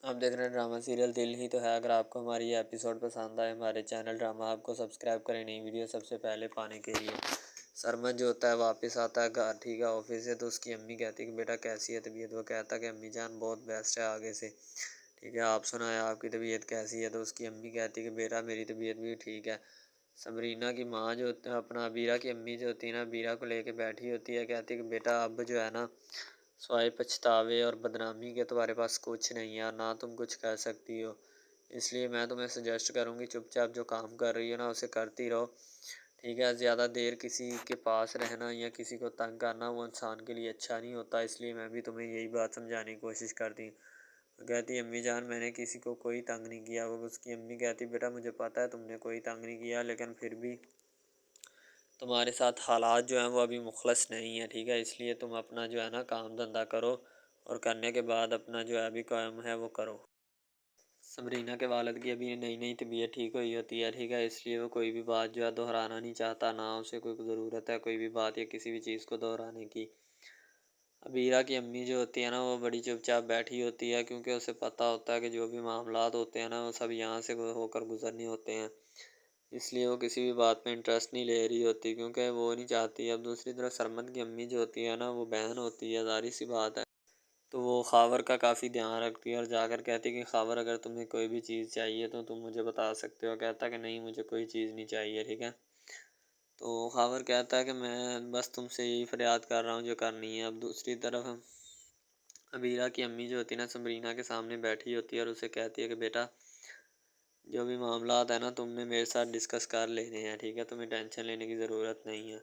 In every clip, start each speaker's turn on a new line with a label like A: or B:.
A: آپ دیکھ رہے ہیں ڈرامہ سیریل دل ہی تو ہے۔ اگر آپ کو ہماری یہ ایپیسوڈ پسند آئے، ہمارے چینل ڈرامہ آپ کو سبسکرائب کریں نئی ویڈیو سب سے پہلے پانے کے لیے۔ سرمد جو ہوتا ہے واپس آتا ہے گھر، ٹھیک ہے، آفس سے، تو اس کی امی کہتی ہے کہ بیٹا کیسی ہے طبیعت؟ وہ کہتا ہے کہ امی جان بہت بیسٹ ہے آگے سے، ٹھیک ہے، آپ سنائیں آپ کی طبیعت کیسی ہے؟ تو اس کی امی کہتی ہے کہ بیٹا میری طبیعت بھی ٹھیک ہے۔ سمرینہ کی ماں جو ہوتا ہے، اپنا بیرا کی امی جو ہوتی ہے نا، بیرا کو لے کے بیٹھی ہوتی ہے، کہتی ہے کہ بیٹا اب جو ہے نا سوائے پچھتاوے اور بدنامی کے تمہارے پاس کچھ نہیں ہے، نہ تم کچھ کر سکتی ہو، اس لیے میں تمہیں سجیسٹ کروں گی چپ چاپ جو کام کر رہی ہو نا اسے کرتی رہو، ٹھیک ہے۔ زیادہ دیر کسی کے پاس رہنا یا کسی کو تنگ کرنا وہ انسان کے لیے اچھا نہیں ہوتا، اس لیے میں بھی تمہیں یہی بات سمجھانے کی کوشش کرتی ہوں۔ کہتی امی جان میں نے کسی کو کوئی تنگ نہیں کیا۔ وہ اس کی امی کہتی بیٹا مجھے پتہ ہے تم نے کوئی تنگ نہیں کیا، لیکن پھر بھی تمہارے ساتھ حالات جو ہیں وہ ابھی مخلص نہیں ہیں، ٹھیک ہے، اس لیے تم اپنا جو ہے نا کام دھندا کرو، اور کرنے کے بعد اپنا جو ہے ابھی کام ہے وہ کرو۔ سمرینہ کے والد کی ابھی نئی نئی طبیعت ٹھیک ہوئی ہوتی ہے، ٹھیک ہے، اس لیے وہ کوئی بھی بات جو ہے دہرانا نہیں چاہتا، نہ اسے کوئی ضرورت ہے کوئی بھی بات یا کسی بھی چیز کو دہرانے کی۔ ابیرہ کی امی جو ہوتی ہے نا وہ بڑی چپ چاپ بیٹھی ہوتی ہے، کیونکہ اسے پتہ ہوتا ہے کہ جو بھی معاملات ہوتے ہیں نا وہ سب یہاں سے ہو کر گزرنے ہوتے ہیں، اس لیے وہ کسی بھی بات میں انٹرسٹ نہیں لے رہی ہوتی، کیونکہ وہ نہیں چاہتی۔ اب دوسری طرف سرمد کی امی جو ہوتی ہے نا وہ بہن ہوتی ہے، ظاہر سی بات ہے، تو وہ خاور کا کافی دھیان رکھتی ہے، اور جا کر کہتی ہے کہ خاور اگر تمہیں کوئی بھی چیز چاہیے تو تم مجھے بتا سکتے ہو۔ کہتا ہے کہ نہیں مجھے کوئی چیز نہیں چاہیے، ٹھیک ہے۔ تو خاور کہتا ہے کہ میں بس تم سے یہی فریاد کر رہا ہوں جو کرنی ہے۔ اب دوسری طرف ابیرہ کی امی جو ہوتی ہے نا سمرینہ کے سامنے بیٹھی ہوتی ہے اور اسے کہتی ہے کہ بیٹا جو بھی معاملات ہیں نا تم نے میرے ساتھ ڈسکس کر لینے ہیں، ٹھیک ہے، تمہیں ٹینشن لینے کی ضرورت نہیں ہے۔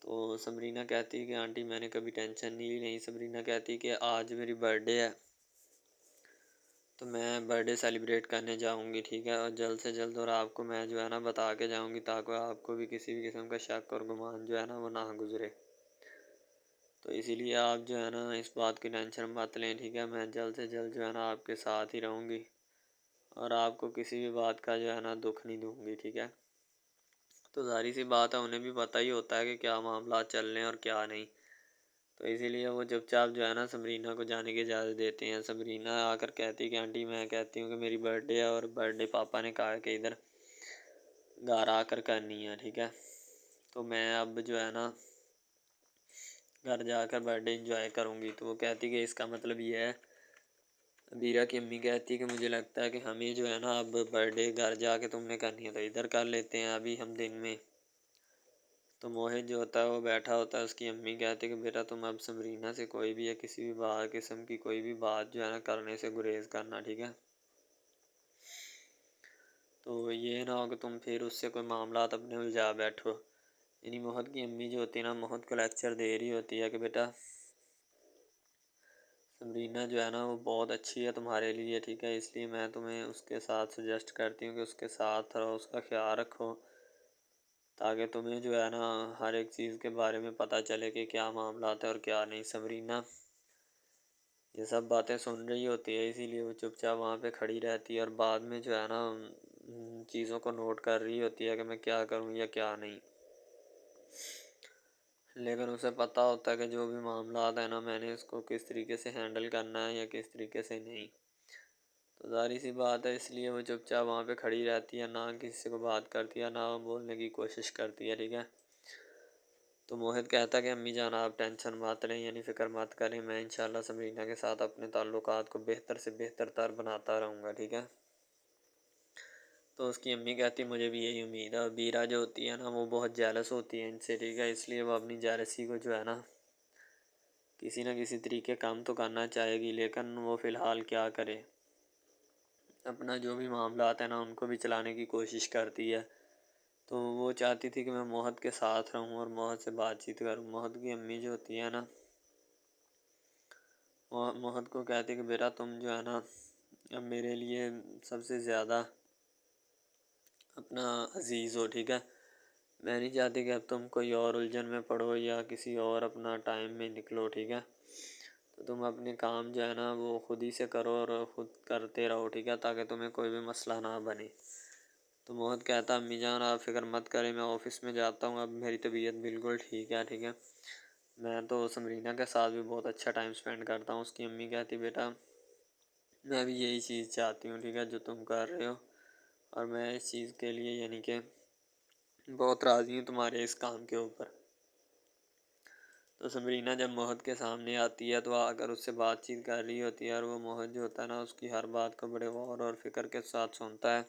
A: تو سمرینہ کہتی ہے کہ آنٹی میں نے کبھی ٹینشن نہیں لی۔ نہیں، سمرینہ کہتی ہے کہ آج میری برتھ ڈے ہے تو میں برتھ ڈے سیلیبریٹ کرنے جاؤں گی، ٹھیک ہے، اور جلد سے جلد، اور آپ کو میں جو ہے نا بتا کے جاؤں گی تاکہ آپ کو بھی کسی بھی قسم کا شک اور گمان جو ہے نا وہ نہ گزرے، تو اسی لیے آپ جو ہے نا اس بات کی ٹینشن مت لیں، ٹھیک ہے، میں جلد سے جلد جو ہے نا آپ کے ساتھ ہی رہوں گی اور آپ کو کسی بھی بات کا جو ہے نا دکھ نہیں دوں گی، ٹھیک ہے۔ تو ظاہر سی بات ہے انہیں بھی پتہ ہی ہوتا ہے کہ کیا معاملات چل رہے ہیں اور کیا نہیں، تو اسی لیے وہ چپ چاپ جو ہے نا سمرینہ کو جانے کی اجازت دیتے ہیں۔ سمرینہ آ کر کہتی کہ آنٹی میں کہتی ہوں کہ میری برتھ ڈے ہے اور برتھ ڈے پاپا نے کہا کہ ادھر گھر آ کر کرنی ہے، ٹھیک ہے، تو میں اب جو ہے نا گھر جا کر برتھ ڈے انجوائے کروں گی۔ تو وہ کہتی کہ اس کا مطلب یہ ہے، بیرا کی امی کہتی ہے کہ مجھے لگتا ہے کہ ہمیں جو ہے نا اب برتھ ڈے گھر جا کے تم نے کرنی ہے تو ادھر کر لیتے ہیں ابھی ہم دن میں۔ تو موہت جو ہوتا ہے وہ بیٹھا ہوتا ہے، اس کی امی کہتی ہے کہ بیٹا تم اب سمرینہ سے کوئی بھی یا کسی بھی قسم کی کوئی بھی بات جو ہے نا کرنے سے گریز کرنا، ٹھیک ہے، تو یہ نہ ہو کہ تم پھر اس سے کوئی معاملات اپنے الجھا بیٹھو۔ یعنی موہت کی امی جو ہوتی ہے نا موہت کو لیکچر دے رہی ہوتی ہے کہ بیٹا سمرینہ جو ہے نا وہ بہت اچھی ہے تمہارے لیے، ٹھیک ہے، اس لیے میں تمہیں اس کے ساتھ سجیسٹ کرتی ہوں کہ اس کے ساتھ رہو، اس کا خیال رکھو، تاکہ تمہیں جو ہے نا ہر ایک چیز کے بارے میں پتہ چلے کہ کیا معاملات ہے اور کیا نہیں۔ سمرینہ یہ سب باتیں سن رہی ہوتی ہے، اسی لیے وہ چپ چاپ وہاں پہ کھڑی رہتی ہے اور بعد میں جو ہے نا چیزوں کو نوٹ کر رہی ہوتی ہے کہ میں کیا کروں یا کیا نہیں، لیکن اسے پتہ ہوتا ہے کہ جو بھی معاملات ہیں نا میں نے اس کو کس طریقے سے ہینڈل کرنا ہے یا کس طریقے سے نہیں، تو ظاہر سی بات ہے اس لیے وہ چپ چاپ وہاں پہ کھڑی رہتی ہے، نہ کسی کو بات کرتی ہے نہ بولنے کی کوشش کرتی ہے، ٹھیک ہے۔ تو موہت کہتا ہے کہ امی جان آپ ٹینشن مت لیں، یعنی فکر مت کریں، میں انشاءاللہ سمرینہ کے ساتھ اپنے تعلقات کو بہتر سے بہتر تر بناتا رہوں گا، ٹھیک ہے۔ تو اس کی امی کہتی مجھے بھی یہی امید ہے، اور بیرا جو ہوتی ہے نا وہ بہت جیلس ہوتی ہے ان سے، ٹھیک ہے، اس لیے وہ اپنی جیلسی کو جو ہے نا کسی نہ کسی طریقے کام تو کرنا چاہے گی، لیکن وہ فی الحال کیا کرے، اپنا جو بھی معاملات ہیں نا ان کو بھی چلانے کی کوشش کرتی ہے۔ تو وہ چاہتی تھی کہ میں موہت کے ساتھ رہوں اور موہت سے بات چیت کروں۔ موہت کی امی جو ہوتی ہے نا موہت کو کہتی کہ بیٹا تم جو ہے نا اب میرے لیے سب سے زیادہ اپنا عزیز ہو، ٹھیک ہے، میں نہیں چاہتی کہ اب تم کوئی اور الجھن میں پڑو یا کسی اور اپنا ٹائم میں نکلو، ٹھیک ہے، تو تم اپنے کام جو ہے نا وہ خود ہی سے کرو اور خود کرتے رہو، ٹھیک ہے، تاکہ تمہیں کوئی بھی مسئلہ نہ بنے۔ تو موہت کہتا امی جان آپ فکر مت کریں، میں آفس میں جاتا ہوں، اب میری طبیعت بالکل ٹھیک ہے، ٹھیک ہے، میں تو سمرینہ کے ساتھ بھی بہت اچھا ٹائم سپینڈ کرتا ہوں۔ اس کی امی کہتی بیٹا میں بھی یہی چیز چاہتی ہوں، ٹھیک ہے، جو تم کر رہے ہو، اور میں اس چیز کے لیے یعنی کہ بہت راضی ہوں تمہارے اس کام کے اوپر۔ تو سمرینہ جب موہد کے سامنے آتی ہے تو آ کر اس سے بات چیت کر رہی ہوتی ہے، اور وہ موہد جو ہوتا ہے نا اس کی ہر بات کو بڑے غور اور فکر کے ساتھ سنتا ہے،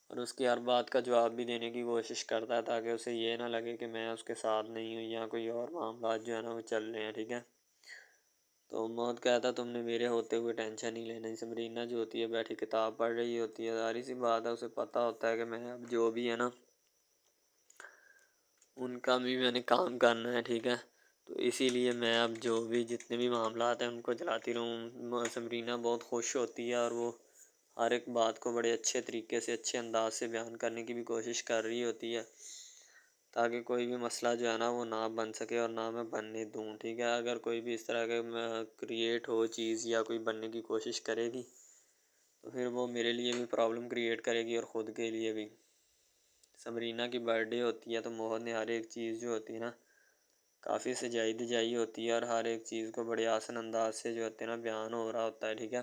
A: اور اس کی ہر بات کا جواب بھی دینے کی کوشش کرتا ہے، تاکہ اسے یہ نہ لگے کہ میں اس کے ساتھ نہیں ہوں یا کوئی اور معاملات جو ہے نا وہ چل رہے ہیں، ٹھیک ہے۔ تو موہد کہتا تم نے میرے ہوتے ہوئے ٹینشن نہیں لینا۔ سمرینہ جو ہوتی ہے بیٹھی کتاب پڑھ رہی ہوتی ہے، ظاہر سی بات ہے اسے پتہ ہوتا ہے کہ میں اب جو بھی ہے نا ان کا بھی میں نے کام کرنا ہے، ٹھیک ہے، تو اسی لیے میں اب جو بھی جتنے بھی معاملات ہیں ان کو چلاتی رہوں۔ سمرینہ بہت خوش ہوتی ہے، اور وہ ہر ایک بات کو بڑے اچھے طریقے سے اچھے انداز سے بیان کرنے کی بھی کوشش کر رہی ہوتی ہے، تاکہ کوئی بھی مسئلہ جو ہے نا وہ نہ بن سکے اور نہ میں بننے دوں، ٹھیک ہے۔ اگر کوئی بھی اس طرح کے کریٹ ہو چیز یا کوئی بننے کی کوشش کرے گی تو پھر وہ میرے لیے بھی پرابلم کریٹ کرے گی اور خود کے لیے بھی۔ سمرینہ کی برتھ ڈے ہوتی ہے تو موہد نے ہر ایک چیز جو ہوتی ہے نا کافی سجائی دجائی ہوتی ہے، اور ہر ایک چیز کو بڑے آسان انداز سے جو ہوتے ہیں نا بیان ہو رہا ہوتا ہے، ٹھیک ہے۔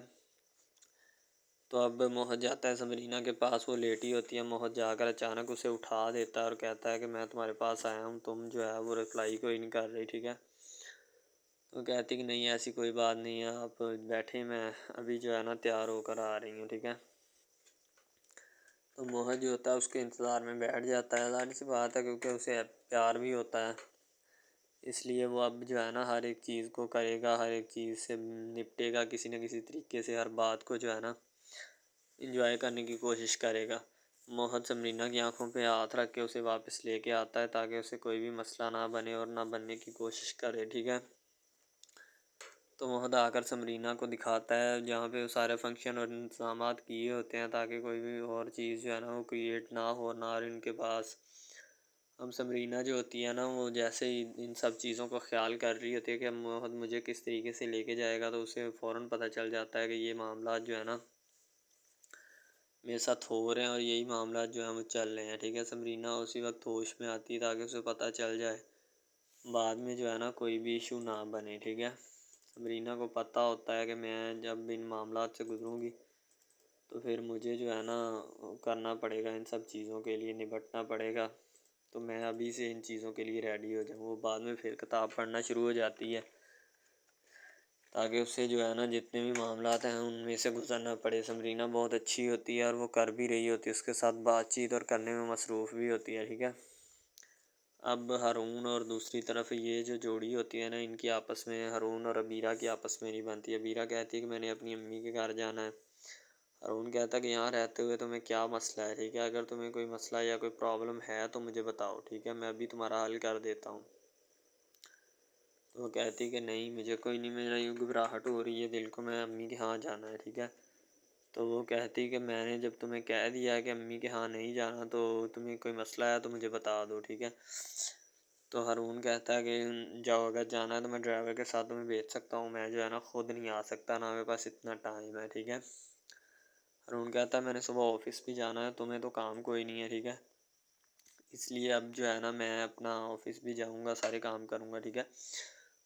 A: تو اب موہد جاتا ہے سمرینہ کے پاس، وہ لیٹی ہوتی ہے، موہد جا کر اچانک اسے اٹھا دیتا ہے اور کہتا ہے کہ میں تمہارے پاس آیا ہوں، تم جو ہے وہ رپلائی کوئی نہیں کر رہی، ٹھیک ہے۔ تو کہتی کہ نہیں ایسی کوئی بات نہیں ہے، آپ بیٹھے، میں ابھی جو ہے نا تیار ہو کر آ رہی ہوں، ٹھیک ہے۔ تو موہد جو ہوتا ہے اس کے انتظار میں بیٹھ جاتا ہے، ظاہر سی بات ہے کیونکہ اسے پیار بھی ہوتا ہے، اس لیے وہ اب جو ہے نا ہر ایک چیز کو کرے گا، ہر ایک چیز سے نپٹے گا کسی نہ کسی طریقے سے، ہر بات کو جو ہے نا انجوائے کرنے کی کوشش کرے گا۔ موہد سمرینہ کی آنکھوں پہ ہاتھ رکھ کے اسے واپس لے کے آتا ہے تاکہ اسے کوئی بھی مسئلہ نہ بنے اور نہ بننے کی کوشش کرے، ٹھیک ہے۔ تو موہد آ کر سمرینہ کو دکھاتا ہے جہاں پہ وہ سارے فنکشن اور انتظامات کیے ہوتے ہیں، تاکہ کوئی بھی اور چیز جو ہے نا وہ کریٹ نہ ہو نہ ان کے پاس۔ اب سمرینہ جو ہوتی ہے نا وہ جیسے ہی ان سب چیزوں کو خیال کر رہی ہوتی ہے کہ موہد مجھے کس طریقے سے لے کے جائے گا، تو اسے فوراً پتہ چل جاتا ہے کہ یہ معاملات جو ہے نا میرے ساتھ ہو رہے ہیں اور یہی معاملات جو ہیں وہ چل رہے ہیں، ٹھیک ہے۔ سمرینہ اسی وقت ہوش میں آتی ہے تاکہ اسے پتہ چل جائے، بعد میں جو ہے نا کوئی بھی ایشو نہ بنے، ٹھیک ہے۔ سمرینہ کو پتہ ہوتا ہے کہ میں جب ان معاملات سے گزروں گی تو پھر مجھے جو ہے نا کرنا پڑے گا، ان سب چیزوں کے لیے نبٹنا پڑے گا، تو میں ابھی سے ان چیزوں کے لیے ریڈی ہو جاؤں۔ وہ بعد میں پھر کتاب پڑھنا شروع ہو جاتی ہے تاکہ اس سے جو ہے نا جتنے بھی معاملات ہیں ان میں سے گزرنا پڑے۔ سمرینہ بہت اچھی ہوتی ہے اور وہ کر بھی رہی ہوتی ہے، اس کے ساتھ بات چیت اور کرنے میں مصروف بھی ہوتی ہے، ٹھیک ہے۔ اب ہارون اور دوسری طرف یہ جو جوڑی ہوتی ہے نا ان کی آپس میں، ہارون اور عبیرہ کی آپس میں نہیں بنتی۔ عبیرہ کہتی ہے کہ میں نے اپنی امی کے گھر جانا ہے، ہارون کہتا ہے کہ یہاں رہتے ہوئے تمہیں کیا مسئلہ ہے، ٹھیک ہے، اگر تمہیں کوئی مسئلہ یا کوئی پرابلم ہے تو مجھے بتاؤ، ٹھیک ہے، میں ابھی تمہارا حل کر دیتا ہوں۔ تو وہ کہتی کہ نہیں مجھے کوئی نہیں، میرا یوں گھبراہٹ ہو رہی ہے دل کو، میں امی کے ہاں جانا ہے، ٹھیک ہے۔ تو وہ کہتی کہ میں نے جب تمہیں کہہ دیا ہے کہ امی کے ہاں نہیں جانا تو تمہیں کوئی مسئلہ ہے تو مجھے بتا دو، ٹھیک ہے۔ تو ہارون کہتا ہے کہ جاؤ اگر جانا ہے تو میں ڈرائیور کے ساتھ تمہیں بھیج سکتا ہوں، میں جو ہے نا خود نہیں آ سکتا، نہ میرے پاس اتنا ٹائم ہے، ٹھیک ہے۔ ہارون کہتا ہے میں نے صبح آفس بھی جانا ہے، تمہیں تو کام کوئی نہیں ہے، ٹھیک ہے، اس لیے اب جو ہے نا میں اپنا آفس بھی جاؤں گا، سارے کام کروں گا، ٹھیک ہے،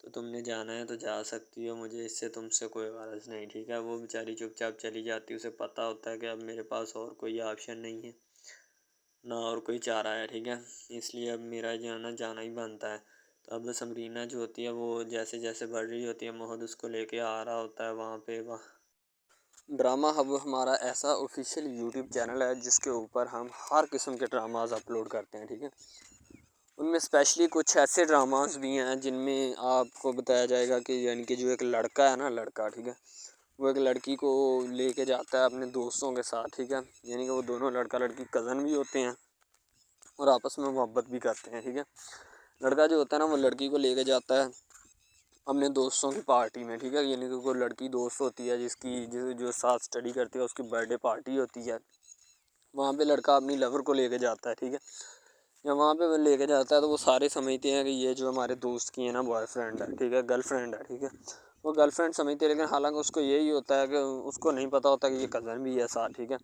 A: تو تم نے جانا ہے تو جا سکتی ہو، مجھے اس سے تم سے کوئی غرض نہیں، ٹھیک ہے۔ وہ بیچاری چپ چاپ چلی جاتی، اسے پتہ ہوتا ہے کہ اب میرے پاس اور کوئی آپشن نہیں ہے، نہ اور کوئی چارہ ہے، ٹھیک ہے، اس لیے اب میرا جو ہے نا جانا ہی بنتا ہے۔ تو اب سمرینہ جو ہوتی ہے وہ جیسے جیسے بڑھ رہی ہوتی ہے موہد اس کو لے کے آ رہا ہوتا ہے وہاں پہ۔ ڈرامہ ہب ہمارا ایسا آفیشیل یوٹیوب چینل ہے جس کے اوپر ہم ہر قسم کے ڈراماز اپلوڈ کرتے ہیں، ٹھیک ہے۔ ان میں اسپیشلی کچھ ایسے ڈراماز بھی ہیں جن میں آپ کو بتایا جائے گا کہ یعنی کہ جو ایک لڑکا ہے نا، لڑکا، ٹھیک ہے، وہ ایک لڑکی کو لے کے جاتا ہے اپنے دوستوں کے ساتھ، ٹھیک ہے، یعنی کہ وہ دونوں لڑکا لڑکی کزن بھی ہوتے ہیں اور آپس میں محبت بھی کرتے ہیں، ٹھیک ہے۔ لڑکا جو ہوتا ہے نا وہ لڑکی کو لے کے جاتا ہے اپنے دوستوں کی پارٹی میں، ٹھیک ہے، یعنی کہ کوئی لڑکی دوست ہوتی ہے جو ساتھ اسٹڈی کرتی ہے، اس کی برتھ ڈے پارٹی ہوتی ہے، وہاں پہ لڑکا اپنی لور کو لے کے جاتا ہے، ٹھیک ہے۔ جب وہاں پہ وہ لے کے جاتا ہے تو وہ سارے سمجھتے ہیں کہ یہ جو ہمارے دوست کی ہے نا بوائے فرینڈ ہے، ٹھیک ہے، گرل فرینڈ ہے، ٹھیک ہے، وہ گرل فرینڈ سمجھتے ہیں، لیکن حالانکہ اس کو یہی ہوتا ہے کہ اس کو نہیں پتہ ہوتا کہ یہ کزن بھی ہے ساتھ، ٹھیک ہے۔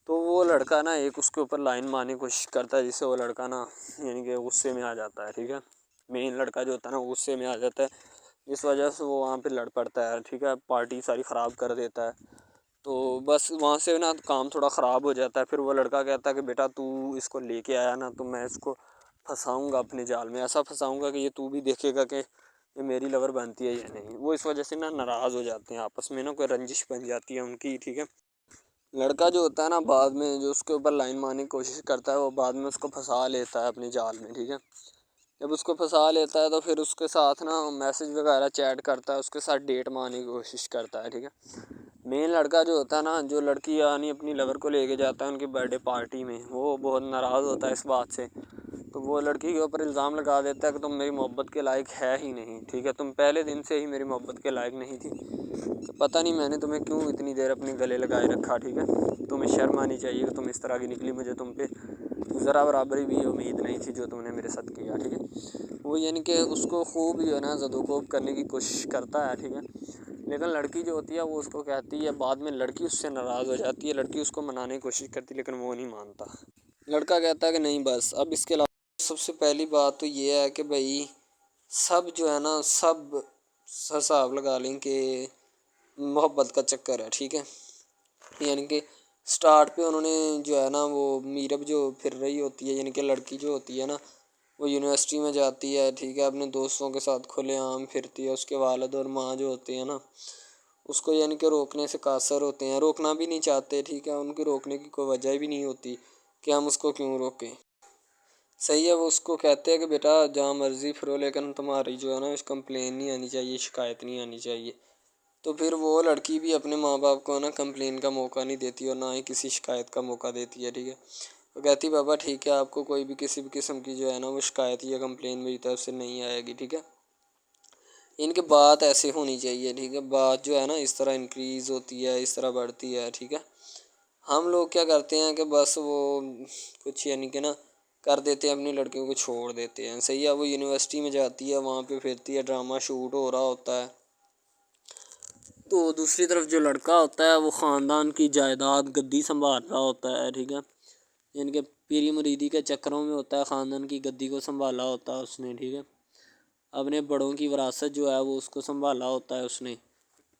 A: تو وہ لڑکا نا ایک اس کے اوپر لائن مارنے کی کوشش کرتا ہے، جس سے وہ لڑکا نا یعنی کہ غصے میں آ جاتا ہے، ٹھیک ہے، مین لڑکا جو ہوتا ہے نا وہ غصے میں آ جاتا ہے، اس وجہ سے وہ وہاں پہ لڑ پڑتا ہے، ٹھیک ہے، پارٹی ساری خراب کر دیتا ہے۔ تو بس وہاں سے نا کام تھوڑا خراب ہو جاتا ہے۔ پھر وہ لڑکا کہتا ہے کہ بیٹا تو اس کو لے کے آیا نا، تو میں اس کو پھنساؤں گا اپنے جال میں، ایسا پھنساؤں گا کہ یہ تو بھی دیکھے گا کہ یہ میری لور بنتی ہے یا نہیں۔ وہ اس وجہ سے نا ناراض ہو جاتے ہیں آپس میں، نا کوئی رنجش بن جاتی ہے ان کی، ٹھیک ہے۔ لڑکا جو ہوتا ہے نا بعد میں جو اس کے اوپر لائن مارنے کی کوشش کرتا ہے، وہ بعد میں اس کو پھنسا لیتا ہے اپنے جال میں، ٹھیک ہے۔ جب اس کو پھنسا لیتا ہے تو پھر اس کے ساتھ نا میسج وغیرہ چیٹ کرتا ہے، اس کے ساتھ ڈیٹ مارنے کی کوشش کرتا ہے، ٹھیک ہے۔ مین لڑکا جو ہوتا ہے نا، جو لڑکی یعنی اپنی لور کو لے کے جاتا ہے ان کی برتھ ڈے پارٹی میں، وہ بہت ناراض ہوتا ہے اس بات سے۔ تو وہ لڑکی کے اوپر الزام لگا دیتا ہے کہ تم میری محبت کے لائق ہے ہی نہیں، ٹھیک ہے، تم پہلے دن سے ہی میری محبت کے لائق نہیں تھی، تو پتہ نہیں میں نے تمہیں کیوں اتنی دیر اپنے گلے لگائے رکھا، ٹھیک ہے۔ تمہیں شرم آنی چاہیے کہ تم اس طرح کی نکلی، مجھے تم پہ ذرا برابری بھی امید نہیں تھی جو تم نے میرے ساتھ کیا، ٹھیک ہے۔ وہ یعنی کہ اس کو خوب جو ہے نا زد و کوب کرنے کی کوشش کرتا ہے، ٹھیک ہے۔ لیکن لڑکی جو ہوتی ہے وہ اس کو کہتی ہے، بعد میں لڑکی اس سے ناراض ہو جاتی ہے، لڑکی اس کو منانے کی کوشش کرتی ہے لیکن وہ نہیں مانتا۔ لڑکا کہتا ہے کہ نہیں بس اب اس کے علاوہ سب سے پہلی بات تو یہ ہے کہ بھائی سب جو ہے نا سب حساب لگا لیں کہ محبت کا چکر ہے، ٹھیک ہے۔ یعنی کہ سٹارٹ پہ انہوں نے جو ہے نا وہ میرب جو پھر رہی ہوتی ہے، یعنی کہ لڑکی جو ہوتی ہے نا وہ یونیورسٹی میں جاتی ہے، ٹھیک ہے، اپنے دوستوں کے ساتھ کھلے عام پھرتی ہے، اس کے والد اور ماں جو ہوتے ہیں نا اس کو یعنی کہ روکنے سے قاصر ہوتے ہیں، روکنا بھی نہیں چاہتے، ٹھیک ہے، ان کے روکنے کی کوئی وجہ بھی نہیں ہوتی کہ ہم اس کو کیوں روکیں، صحیح ہے۔ وہ اس کو کہتے ہیں کہ بیٹا جہاں مرضی پھرو لیکن تمہاری جو ہے نا اس کمپلین نہیں آنی چاہیے، شکایت نہیں آنی چاہیے۔ تو پھر وہ لڑکی بھی اپنے ماں باپ کو نا کمپلین کا موقع نہیں دیتی اور نہ ہی کسی شکایت کا موقع دیتی ہے، ٹھیک ہے۔ وہ کہتی بابا ٹھیک ہے، آپ کو کوئی بھی کسی بھی قسم کی جو ہے نا وہ شکایت یا کمپلین میری طرف سے نہیں آئے گی، ٹھیک ہے۔ ان کی بات ایسے ہونی چاہیے، ٹھیک ہے، بات جو ہے نا اس طرح انکریز ہوتی ہے، اس طرح بڑھتی ہے، ٹھیک ہے۔ ہم لوگ کیا کرتے ہیں کہ بس وہ کچھ یعنی کہ نا کر دیتے ہیں، اپنی لڑکیوں کو چھوڑ دیتے ہیں، صحیح ہے۔ وہ یونیورسٹی میں جاتی ہے، وہاں پہ پھرتی ہے، ڈرامہ شوٹ ہو رہا ہوتا ہے، تو دوسری طرف جو لڑکا ہوتا ہے وہ خاندان کی جائیداد گدی سنبھال رہا ہوتا ہے، ٹھیک ہے، یعنی کہ پیری مریدی کے چکروں میں ہوتا ہے، خاندان کی گدی کو سنبھالا ہوتا ہے اس نے، ٹھیک ہے، اپنے بڑوں کی وراثت جو ہے وہ اس کو سنبھالا ہوتا ہے اس نے۔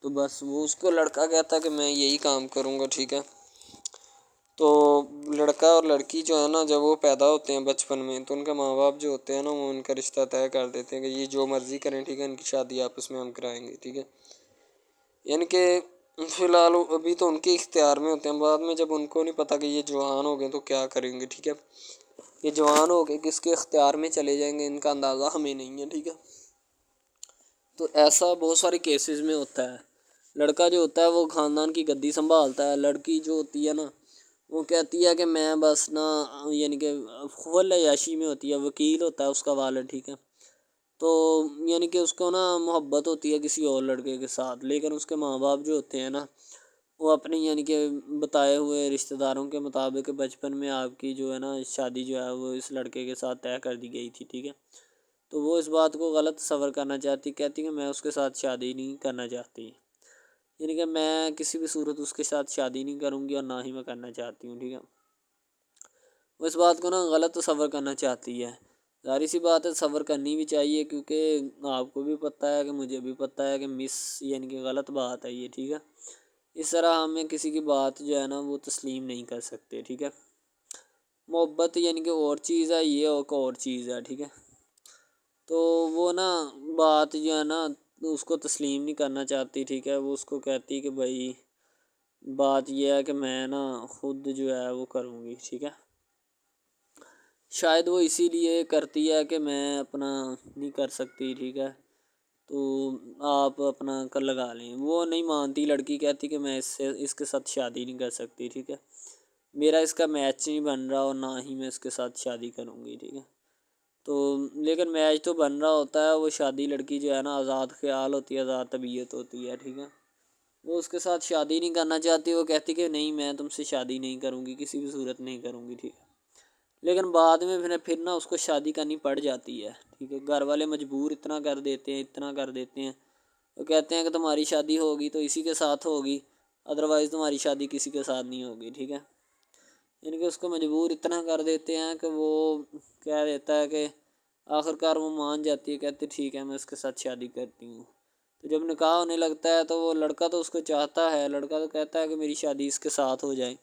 A: تو بس وہ اس کو لڑکا کہتا ہے کہ میں یہی کام کروں گا، ٹھیک ہے۔ تو لڑکا اور لڑکی جو ہے نا جب وہ پیدا ہوتے ہیں بچپن میں تو ان کے ماں باپ جو ہوتے ہیں نا وہ ان کا رشتہ طے کر دیتے ہیں کہ یہ جو مرضی کریں، ٹھیک ہے، ان کی شادی آپس میں ہم کرائیں گے، ٹھیک ہے۔ یعنی کہ فی الحال ابھی تو ان کے اختیار میں ہوتے ہیں، بعد میں جب ان کو نہیں پتہ کہ یہ جوان ہو گئے تو کیا کریں گے، ٹھیک ہے، یہ جوان ہو کے کس کے اختیار میں چلے جائیں گے ان کا اندازہ ہمیں نہیں ہے، ٹھیک ہے۔ تو ایسا بہت سارے کیسز میں ہوتا ہے۔ لڑکا جو ہوتا ہے وہ خاندان کی گدی سنبھالتا ہے، لڑکی جو ہوتی ہے نا وہ کہتی ہے کہ میں بس نا یعنی کہ فل عیاشی میں ہوتی ہے، وکیل ہوتا ہے اس کا والد، ٹھیک ہے۔ تو یعنی کہ اس کو نا محبت ہوتی ہے کسی اور لڑکے کے ساتھ، لیکن اس کے ماں باپ جو ہوتے ہیں نا وہ اپنی یعنی کہ بتائے ہوئے رشتہ داروں کے مطابق بچپن میں آپ کی جو ہے نا شادی جو ہے وہ اس لڑکے کے ساتھ طے کر دی گئی تھی، ٹھیک ہے۔ تو وہ اس بات کو غلط تصور کرنا چاہتی، کہتی کہ میں اس کے ساتھ شادی نہیں کرنا چاہتی، یعنی کہ میں کسی بھی صورت اس کے ساتھ شادی نہیں کروں گی اور نہ ہی میں کرنا چاہتی ہوں، ٹھیک ہے۔ وہ اس بات کو نا غلط تصور کرنا چاہتی ہے، ظاہر سی بات ہے صبر کرنی بھی چاہیے کیونکہ آپ کو بھی پتہ ہے کہ مجھے بھی پتہ ہے کہ یعنی کہ غلط بات ہے یہ، ٹھیک ہے۔ اس طرح ہمیں کسی کی بات جو ہے نا وہ تسلیم نہیں کر سکتے، ٹھیک ہے۔ محبت یعنی کہ اور چیز ہے، یہ اور چیز ہے، ٹھیک ہے۔ تو وہ نا بات جو ہے نا اس کو تسلیم نہیں کرنا چاہتی، ٹھیک ہے، وہ اس کو کہتی کہ بھائی بات یہ ہے کہ میں نا خود جو ہے وہ کروں گی، ٹھیک ہے۔ شاید وہ اسی لیے کرتی ہے کہ میں اپنا نہیں کر سکتی، ٹھیک ہے، تو آپ اپنا کر لگا لیں، وہ نہیں مانتی، لڑکی کہتی کہ میں اس کے ساتھ شادی نہیں کر سکتی، ٹھیک ہے، میرا اس کا میچ نہیں بن رہا اور نہ ہی میں اس کے ساتھ شادی کروں گی، ٹھیک ہے۔ تو لیکن میچ تو بن رہا ہوتا ہے، وہ شادی لڑکی جو ہے نا آزاد خیال ہوتی ہے، آزاد طبیعت ہوتی ہے، ٹھیک ہے، وہ اس کے ساتھ شادی نہیں کرنا چاہتی، وہ کہتی کہ نہیں میں تم سے شادی نہیں کروں گی، کسی بھی صورت نہیں کروں گی، ٹھیک ہے۔ لیکن بعد میں پھر نا اس کو شادی کرنی پڑ جاتی ہے، ٹھیک ہے، گھر والے مجبور اتنا کر دیتے ہیں، وہ کہتے ہیں کہ تمہاری شادی ہوگی تو اسی کے ساتھ ہوگی، ادروائز تمہاری شادی کسی کے ساتھ نہیں ہوگی، ٹھیک ہے۔ یعنی کہ اس کو مجبور اتنا کر دیتے ہیں کہ وہ کہہ دیتا ہے کہ آخر کار وہ مان جاتی ہے، کہتے ٹھیک ہے میں اس کے ساتھ شادی کرتی ہوں۔ تو جب نکاح ہونے لگتا ہے تو وہ لڑکا تو اس کو چاہتا ہے، لڑکا تو کہتا ہے کہ میری شادی اس کے ساتھ ہو جائے،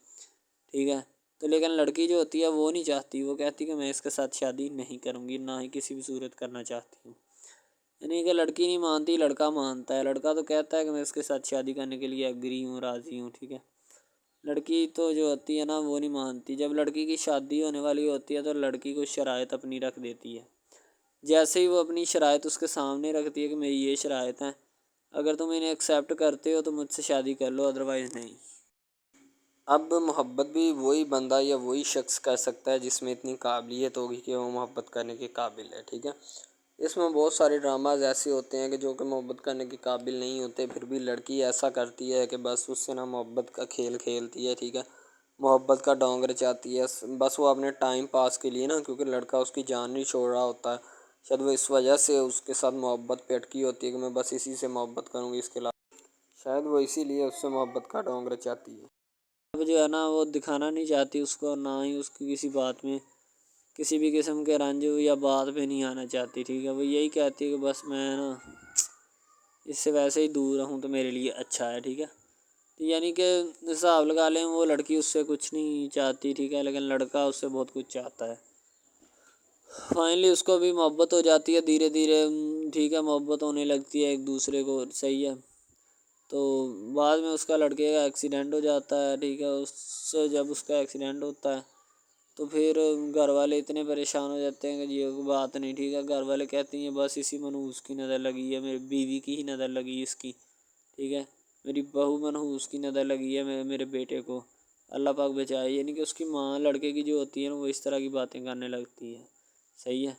A: ٹھیک ہے، تو لیکن لڑکی جو ہوتی ہے وہ نہیں چاہتی، وہ کہتی کہ میں اس کے ساتھ شادی نہیں کروں گی، نہ ہی کسی بھی صورت کرنا چاہتی ہوں۔ یعنی کہ لڑکی نہیں مانتی، لڑکا مانتا ہے، لڑکا تو کہتا ہے کہ میں اس کے ساتھ شادی کرنے کے لیے ایگری ہوں، راضی ہوں، ٹھیک ہے۔ لڑکی تو جو ہوتی ہے نا وہ نہیں مانتی، جب لڑکی کی شادی ہونے والی ہوتی ہے تو لڑکی کو شرائط اپنی رکھ دیتی ہے، جیسے ہی وہ اپنی شرائط اس کے سامنے رکھتی ہے کہ میری یہ شرائط ہیں، اگر تم انہیں ایکسیپٹ کرتے ہو تو مجھ سے شادی کر لو، ادروائز نہیں۔ اب محبت بھی وہی بندہ یا وہی شخص کر سکتا ہے جس میں اتنی قابلیت ہوگی کہ وہ محبت کرنے کے قابل ہے، ٹھیک ہے۔ اس میں بہت سارے ڈراماز ایسے ہوتے ہیں کہ جو کہ محبت کرنے کے قابل نہیں ہوتے، پھر بھی لڑکی ایسا کرتی ہے کہ بس اس سے نا محبت کا کھیل کھیلتی ہے، ٹھیک ہے، محبت کا ڈونگ رچاتی ہے، بس وہ اپنے ٹائم پاس کے لیے نا، کیونکہ لڑکا اس کی جان نہیں چھوڑ رہا ہوتا ہے، شاید وہ اس وجہ سے اس کے ساتھ محبت پہ اٹکی ہوتی ہے کہ میں بس اسی سے محبت کروں گی، اس کے علاوہ شاید وہ اسی لیے اس سے محبت کا ڈونگ رچاتی ہے۔ اب جو ہے نا وہ دکھانا نہیں چاہتی اس کو، نہ ہی اس کی کسی بات میں کسی بھی قسم کے رنج یا بات پہ نہیں آنا چاہتی، ٹھیک ہے، وہ یہی کہتی ہے کہ بس میں نا اس سے ویسے ہی دور رہوں تو میرے لیے اچھا ہے، ٹھیک ہے۔ یعنی کہ حساب لگا لیں وہ لڑکی اس سے کچھ نہیں چاہتی، ٹھیک ہے، لیکن لڑکا اس سے بہت کچھ چاہتا ہے۔ فائنلی اس کو بھی محبت ہو جاتی ہے دھیرے دھیرے، ٹھیک ہے، محبت ہونے لگتی ہے ایک دوسرے کو، صحیح ہے۔ تو بعد میں اس کا لڑکے کا ایکسیڈنٹ ہو جاتا ہے، ٹھیک ہے، اس سے جب اس کا ایکسیڈنٹ ہوتا ہے تو پھر گھر والے اتنے پریشان ہو جاتے ہیں کہ یہ بات نہیں، ٹھیک ہے، گھر والے کہتے ہیں بس اسی منحوس کی نظر لگی ہے، میری بیوی کی ہی نظر لگی اس کی، ٹھیک ہے، میری بہو منحوس کی نظر لگی ہے میرے بیٹے کو، اللہ پاک بچائے۔ یعنی کہ اس کی ماں لڑکے کی جو ہوتی ہے نا وہ اس طرح کی باتیں کرنے لگتی ہے، صحیح ہے۔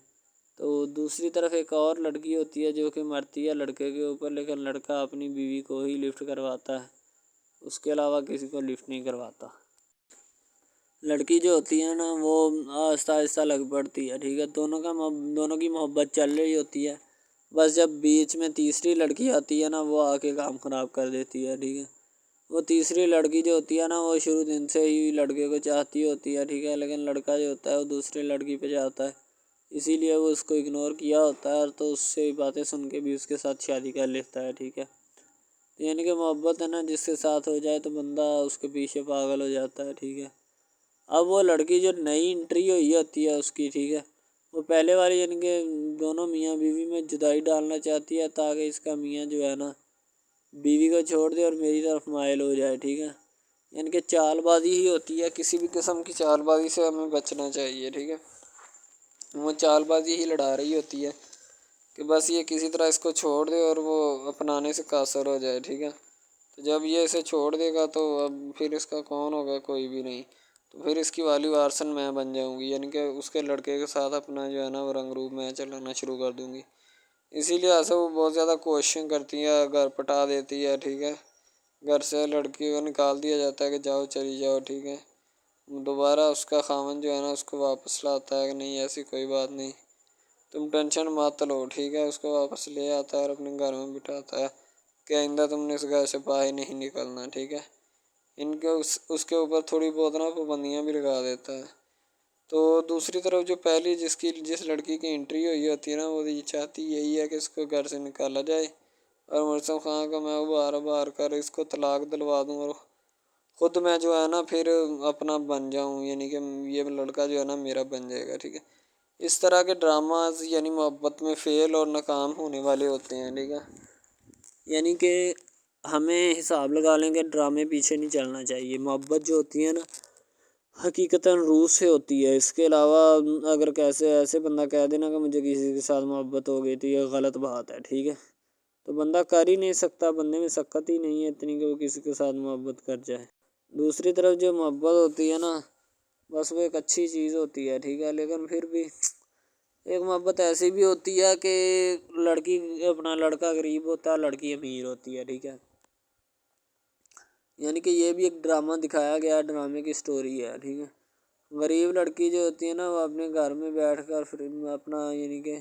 A: تو دوسری طرف ایک اور لڑکی ہوتی ہے جو کہ مرتی ہے لڑکے کے اوپر، لیکن لڑکا اپنی بیوی کو ہی لفٹ کرواتا ہے، اس کے علاوہ کسی کو لفٹ نہیں کرواتا۔ لڑکی جو ہوتی ہے نا وہ آہستہ آہستہ لگ پڑتی ہے، ٹھیک ہے، دونوں کی محبت چل رہی ہوتی ہے، بس جب بیچ میں تیسری لڑکی آتی ہے نا وہ آ کے کام خراب کر دیتی ہے، ٹھیک ہے۔ وہ تیسری لڑکی جو ہوتی ہے نا وہ شروع دن سے ہی لڑکے کو چاہتی ہوتی ہے، ٹھیک ہے، لیکن لڑکا جو ہوتا ہے وہ دوسری لڑکی پہ جاتا ہے، اسی لیے وہ اس کو اگنور کیا ہوتا ہے، اور تو اس سے باتیں سن کے بھی اس کے ساتھ شادی کر لیتا ہے، ٹھیک ہے۔ یعنی کہ محبت ہے نا جس کے ساتھ ہو جائے تو بندہ اس کے پیچھے پاگل ہو جاتا ہے، ٹھیک ہے۔ اب وہ لڑکی جو نئی انٹری ہوئی ہوتی ہے اس کی، ٹھیک ہے، وہ پہلے والی یعنی کہ دونوں میاں بیوی میں جدائی ڈالنا چاہتی ہے تاکہ اس کا میاں جو ہے نا بیوی کو چھوڑ دے اور میری طرف مائل ہو جائے، ٹھیک ہے۔ یعنی کہ چال بازی ہی ہوتی ہے، کسی بھی قسم کی چال بازی سے ہمیں بچنا چاہیے، ٹھیک ہے۔ وہ چال بازی ہی لڑا رہی ہوتی ہے کہ بس یہ کسی طرح اس کو چھوڑ دے اور وہ اپنانے سے قاصر ہو جائے، ٹھیک ہے۔ تو جب یہ اسے چھوڑ دے گا تو اب پھر اس کا کون ہوگا، کوئی بھی نہیں، تو پھر اس کی والی وارثن میں بن جاؤں گی، یعنی کہ اس کے لڑکے کے ساتھ اپنا جو ہے نا وہ رنگ روپ میں چلانا شروع کر دوں گی۔ اسی لیے سے وہ بہت زیادہ کوششیں کرتی ہے، گھر پٹا دیتی ہے، ٹھیک ہے، گھر سے لڑکی کو نکال دیا جاتا ہے کہ جاؤ چلی جاؤ، ٹھیک ہے۔ دوبارہ اس کا خاوند جو ہے نا اس کو واپس لاتا ہے کہ نہیں ایسی کوئی بات نہیں، تم ٹینشن مت لو، ٹھیک ہے، اس کو واپس لے آتا ہے اور اپنے گھر میں بٹھاتا ہے کہ آئندہ تم نے اس گھر سے باہر نہیں نکلنا، ٹھیک ہے۔ ان کے اس کے اوپر تھوڑی بہت نا پابندیاں بھی لگا دیتا ہے۔ تو دوسری طرف جو پہلی جس لڑکی کی انٹری ہوئی ہوتی ہے نا وہ یہ چاہتی یہی ہے کہ اس کو گھر سے نکالا جائے اور مرسم خان کا میں بار کر اس کو طلاق دلوا دوں اور خود میں جو ہے نا پھر اپنا بن جاؤں، یعنی کہ یہ لڑکا جو ہے نا میرا بن جائے گا، ٹھیک ہے۔ اس طرح کے ڈراماز یعنی محبت میں فیل اور ناکام ہونے والے ہوتے ہیں، ٹھیک ہے۔ یعنی کہ ہمیں حساب لگا لیں کہ ڈرامے پیچھے نہیں چلنا چاہیے، محبت جو ہوتی ہے نا حقیقتاً روح سے ہوتی ہے، اس کے علاوہ اگر کیسے ایسے بندہ کہہ دینا کہ مجھے کسی کے ساتھ محبت ہو گئی تو یہ غلط بات ہے، ٹھیک ہے۔ تو بندہ کر ہی نہیں سکتا، بندے میں سکت ہی نہیں ہے اتنی کہ وہ کسی کے ساتھ محبت کر جائے۔ دوسری طرف جو محبت ہوتی ہے نا بس وہ ایک اچھی چیز ہوتی ہے، ٹھیک ہے، لیکن پھر بھی ایک محبت ایسی بھی ہوتی ہے کہ لڑکا غریب ہوتا ہے، لڑکی امیر ہوتی ہے، ٹھیک ہے۔ یعنی کہ یہ بھی ایک ڈرامہ دکھایا گیا، ڈرامے کی سٹوری ہے، ٹھیک ہے۔ غریب لڑکی جو ہوتی ہے نا وہ اپنے گھر میں بیٹھ کر پھر اپنا یعنی کہ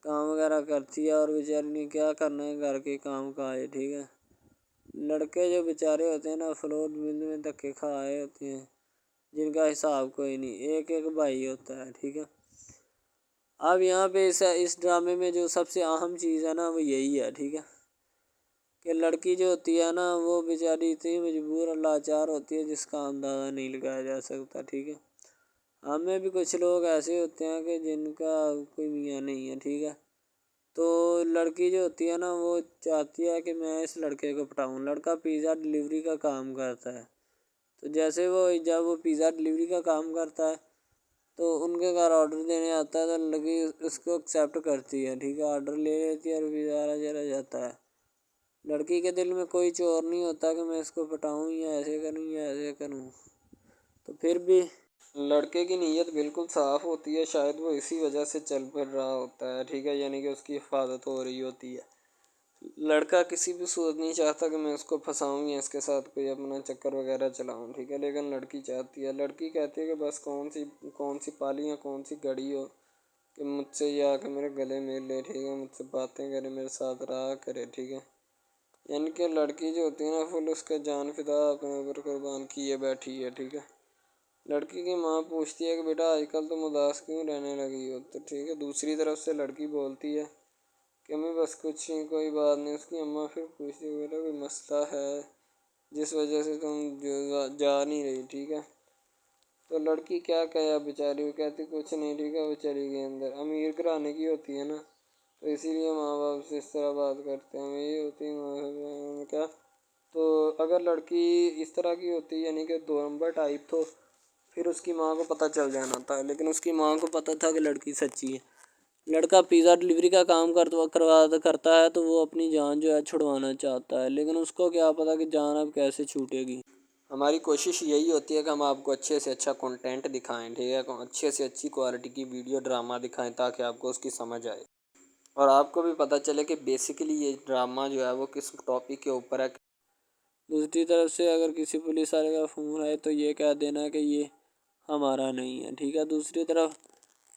A: کام وغیرہ کرتی ہے اور بیچاری نے کیا کرنا ہے گھر کے کام کائے، ٹھیک ہے۔ لڑکے جو بیچارے ہوتے ہیں نا فلوٹ مل میں دھکے کھائے ہوتے ہیں جن کا حساب کوئی نہیں، ایک بھائی ہوتا ہے، ٹھیک ہے۔ اب یہاں پہ اس ڈرامے میں جو سب سے اہم چیز ہے نا وہ یہی ہے، ٹھیک ہے، کہ لڑکی جو ہوتی ہے نا وہ بیچاری اتنی مجبور اور لاچار ہوتی ہے جس کا اندازہ نہیں لگایا جا سکتا، ٹھیک ہے۔ ہمیں بھی کچھ لوگ ایسے ہوتے ہیں کہ جن کا کوئی میاں نہیں ہے، ٹھیک ہے۔ تو لڑکی جو ہوتی ہے نا وہ چاہتی ہے کہ میں اس لڑکے کو پٹاؤں۔ لڑکا پیزا ڈلیوری کا کام کرتا ہے، تو جیسے جب وہ پیزا ڈلیوری کا کام کرتا ہے تو ان کے گھر آرڈر دینے آتا ہے تو لڑکی اس کو ایکسیپٹ کرتی ہے، ٹھیک ہے، آرڈر لے لیتی ہے اور پیزا چلا جاتا ہے۔ لڑکی کے دل میں کوئی چور نہیں ہوتا کہ میں اس کو پٹاؤں یا ایسے کروں یا ایسے کروں، تو پھر بھی لڑکے کی نیت بالکل صاف ہوتی ہے، شاید وہ اسی وجہ سے چل پھر رہا ہوتا ہے، ٹھیک ہے، یعنی کہ اس کی حفاظت ہو رہی ہوتی ہے۔ لڑکا کسی بھی صورت نہیں چاہتا کہ میں اس کو پھنساؤں یا اس کے ساتھ کوئی اپنا چکر وغیرہ چلاؤں، ٹھیک ہے، لیکن لڑکی چاہتی ہے، لڑکی کہتی ہے کہ بس کون سی پالی یا کون سی گھڑی ہو کہ مجھ سے یہ آ کے میرے گلے مل لے، ٹھیک ہے، مجھ سے باتیں کرے، میرے ساتھ رہا کرے، ٹھیک ہے۔ یعنی کہ لڑکی جو ہوتی ہے نا فل اس کا جان فدا اپنے اوپر قربان کیے بیٹھی ہے، ٹھیک ہے۔ لڑکی کی ماں پوچھتی ہے کہ بیٹا آج کل تم اداس کیوں رہنے لگی ہو، تو ٹھیک ہے، دوسری طرف سے لڑکی بولتی ہے کہ میں بس کچھ نہیں، کوئی بات نہیں۔ اس کی اماں پھر پوچھتی ہے بیٹا کوئی مسئلہ ہے جس وجہ سے تم جا نہیں رہی، ٹھیک ہے۔ تو لڑکی کیا کہے بیچاری، وہ کہتی کچھ نہیں، ٹھیک ہے، وہ چلی گئی اندر۔ امیر گھرانے کی ہوتی ہے نا تو اسی لیے ماں باپ سے اس طرح بات کرتے ہیں، یہ ہوتی ہے کیا۔ تو اگر لڑکی اس طرح کی ہوتی یعنی کہ دو نمبر ٹائپ، تو پھر اس کی ماں کو پتہ چل جانا تھا، لیکن اس کی ماں کو پتہ تھا کہ لڑکی سچی ہے۔ لڑکا پیزا ڈلیوری کا کام کرتا ہے تو وہ اپنی جان جو ہے چھڑوانا چاہتا ہے، لیکن اس کو کیا پتہ کہ جان اب کیسے چھوٹے گی۔ ہماری کوشش یہی ہوتی ہے کہ ہم آپ کو اچھے سے اچھا کنٹینٹ دکھائیں، ٹھیک ہے، اچھے سے اچھی کوالٹی کی ویڈیو ڈرامہ دکھائیں تاکہ آپ کو اس کی سمجھ آئے اور آپ کو بھی پتہ چلے کہ بیسیکلی یہ ڈرامہ جو ہے وہ کس ٹاپک کے اوپر ہے۔ دوسری طرف سے اگر کسی پولیس والے کا فون آئے تو یہ کہہ دینا کہ یہ ہمارا نہیں ہے، ٹھیک ہے۔ دوسری طرف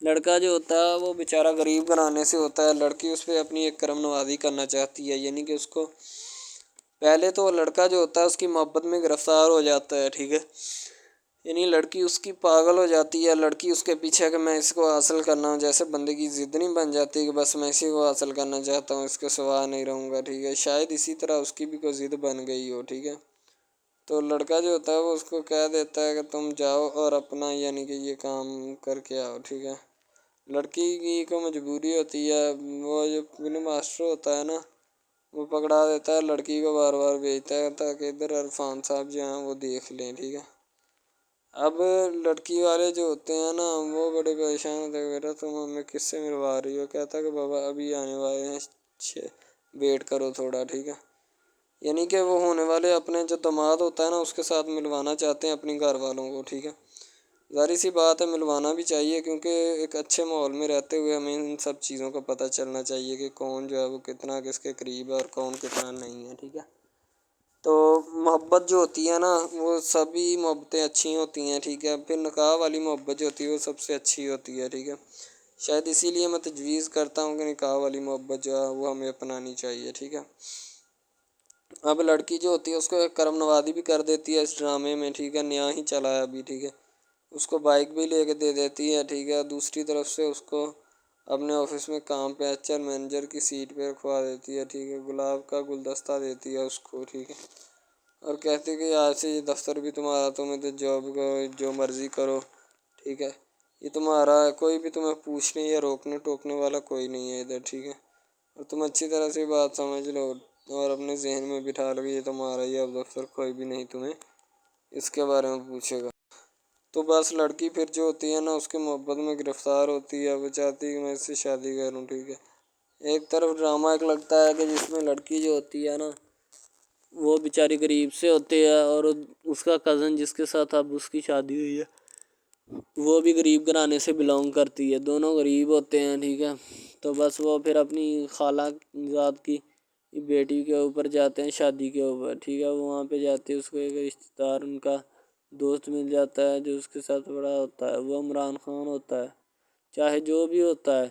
A: لڑکا جو ہوتا ہے وہ بیچارہ غریب گھرانے سے ہوتا ہے، لڑکی اس پہ اپنی ایک کرم نوازی کرنا چاہتی ہے، یعنی کہ اس کو پہلے تو لڑکا جو ہوتا ہے اس کی محبت میں گرفتار ہو جاتا ہے، ٹھیک ہے، یعنی لڑکی اس کی پاگل ہو جاتی ہے، لڑکی اس کے پیچھے کہ میں اس کو حاصل کرنا ہوں، جیسے بندے کی ضد نہیں بن جاتی کہ بس میں اسی کو حاصل کرنا چاہتا ہوں، اس کے سوا نہیں رہوں گا، ٹھیک ہے، شاید اسی طرح اس کی بھی کوئی ضد بن گئی ہو، ٹھیک ہے۔ تو لڑکا جو ہوتا ہے وہ اس کو کہہ دیتا ہے کہ تم جاؤ اور اپنا یعنی کہ یہ کام کر کے آؤ، ٹھیک ہے۔ لڑکی کی کو مجبوری ہوتی ہے، وہ جو فلم ماسٹر ہوتا ہے نا وہ پکڑا دیتا ہے، لڑکی کو بار بار بھیجتا ہے تاکہ ادھر عرفان صاحب جو ہیں وہ دیکھ لیں، ٹھیک ہے۔ اب لڑکی والے جو ہوتے ہیں نا وہ بڑے پریشان ہوتے ہیں، بیٹا تم ہمیں کس سے ملوا رہی ہو، کہتا ہے کہ بابا ابھی آنے والے ہیں، ویٹ کرو تھوڑا، ٹھیک ہے۔ یعنی کہ وہ ہونے والے اپنے جو داماد ہوتا ہے نا اس کے ساتھ ملوانا چاہتے ہیں اپنی گھر والوں کو، ٹھیک ہے۔ ظاہر سی بات ہے ملوانا بھی چاہیے کیونکہ ایک اچھے ماحول میں رہتے ہوئے ہمیں ان سب چیزوں کا پتہ چلنا چاہیے کہ کون جو ہے وہ کتنا کس کے قریب ہے اور کون کتنا نہیں ہے، ٹھیک ہے۔ تو محبت جو ہوتی ہے نا وہ سبھی محبتیں اچھی ہوتی ہیں، ٹھیک ہے، پھر نکاح والی محبت جو ہوتی ہے وہ سب سے اچھی ہوتی ہے، ٹھیک ہے۔ شاید اسی لیے میں تجویز کرتا ہوں کہ نکاح والی محبت جو ہے وہ ہمیں اپنانی چاہیے، ٹھیک ہے۔ اب لڑکی جو ہوتی ہے اس کو ایک کرم نوازی بھی کر دیتی ہے اس ڈرامے میں، ٹھیک ہے، نیا ہی چلا ہے ابھی، ٹھیک ہے، اس کو بائک بھی لے کے دے دیتی ہے، ٹھیک ہے۔ دوسری طرف سے اس کو اپنے آفس میں کام پہ ایچ آر مینیجر کی سیٹ پہ رکھوا دیتی ہے، ٹھیک ہے، گلاب کا گلدستہ دیتی ہے اس کو، ٹھیک ہے، اور کہتی ہے کہ آج سے یہ دفتر بھی تمہارا، تم ادھر جاب کرو جو مرضی کرو، ٹھیک ہے، یہ تمہارا ہے، کوئی بھی تمہیں پوچھنے یا روکنے ٹوکنے والا کوئی نہیں ہے ادھر، ٹھیک ہے، اور تم اچھی طرح سے بات سمجھ لو اور اپنے ذہن میں بٹھا لو کہ یہ تمہارا ہی اب دفتر، کوئی بھی نہیں تمہیں اس کے بارے میں پوچھے گا۔ تو بس لڑکی پھر جو ہوتی ہے نا اس کے محبت میں گرفتار ہوتی ہے، وہ چاہتی ہے کہ میں اس سے شادی کروں، ٹھیک ہے۔ ایک طرف ڈرامہ ایک لگتا ہے کہ جس میں لڑکی جو ہوتی ہے نا وہ بیچاری غریب سے ہوتی ہے اور اس کا کزن جس کے ساتھ اب اس کی شادی ہوئی ہے وہ بھی غریب گھرانے سے بلانگ کرتی ہے، دونوں غریب ہوتے ہیں، ٹھیک ہے۔ تو بس وہ پھر اپنی خالہ ذات کی بیٹی کے اوپر جاتے ہیں شادی کے اوپر، ٹھیک ہے، وہ وہاں پہ جاتے ہیں، اس کو ایک رشتہ دار ان کا دوست مل جاتا ہے جو اس کے ساتھ بڑا ہوتا ہے، وہ عمران خان ہوتا ہے، چاہے جو بھی ہوتا ہے،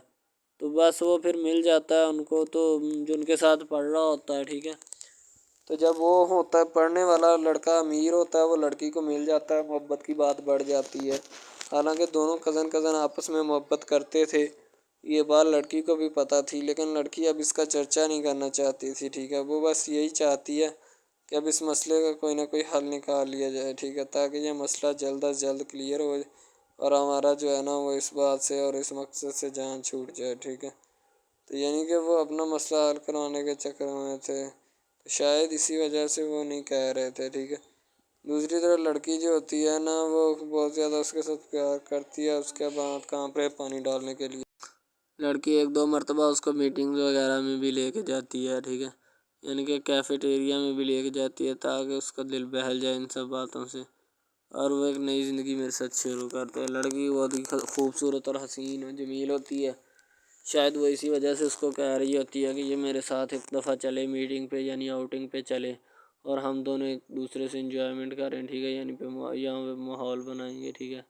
A: تو بس وہ پھر مل جاتا ہے ان کو، تو جو ان کے ساتھ پڑھ رہا ہوتا ہے، ٹھیک ہے۔ تو جب وہ ہوتا ہے پڑھنے والا لڑکا امیر ہوتا ہے وہ لڑکی کو مل جاتا ہے، محبت کی بات بڑھ جاتی ہے، حالانکہ دونوں کزن آپس میں محبت کرتے تھے یہ بات لڑکی کو بھی پتہ تھی، لیکن لڑکی اب اس کا چرچا نہیں کرنا چاہتی تھی، ٹھیک ہے۔ وہ بس یہی چاہتی ہے کہ اب اس مسئلے کا کوئی نہ کوئی حل نکال لیا جائے، ٹھیک ہے، تاکہ یہ مسئلہ جلد از جلد کلیئر ہو اور ہمارا جو ہے نا وہ اس بات سے اور اس مقصد سے جان چھوٹ جائے، ٹھیک ہے۔ تو یعنی کہ وہ اپنا مسئلہ حل کروانے کے چکر میں تھے، تو شاید اسی وجہ سے وہ نہیں کہہ رہے تھے، ٹھیک ہے۔ دوسری طرف لڑکی جو ہوتی ہے نا وہ بہت زیادہ اس کے ساتھ پیار کرتی ہے، اس کے بعد کہاں پہ پانی ڈالنے کے لیے لڑکی 1-2 مرتبہ اس کو میٹنگ وغیرہ میں بھی لے کے جاتی ہے، ٹھیک ہے، یعنی کہ کیفیٹیریا میں بھی لے کے جاتی ہے تاکہ اس کا دل بہل جائے ان سب باتوں سے، اور وہ ایک نئی زندگی میرے ساتھ شروع کرتے ہیں۔ لڑکی بہت ہی خوبصورت اور حسین اور جمیل ہوتی ہے، شاید وہ اسی وجہ سے اس کو کہہ رہی ہوتی ہے کہ یہ میرے ساتھ ایک دفعہ چلے میٹنگ پہ، یعنی آؤٹنگ پہ چلے، اور ہم دونوں ایک دوسرے سے انجوائمنٹ کریں، ٹھیک ہے، یعنی یہاں پہ ماحول بنائیں گے، ٹھیک ہے،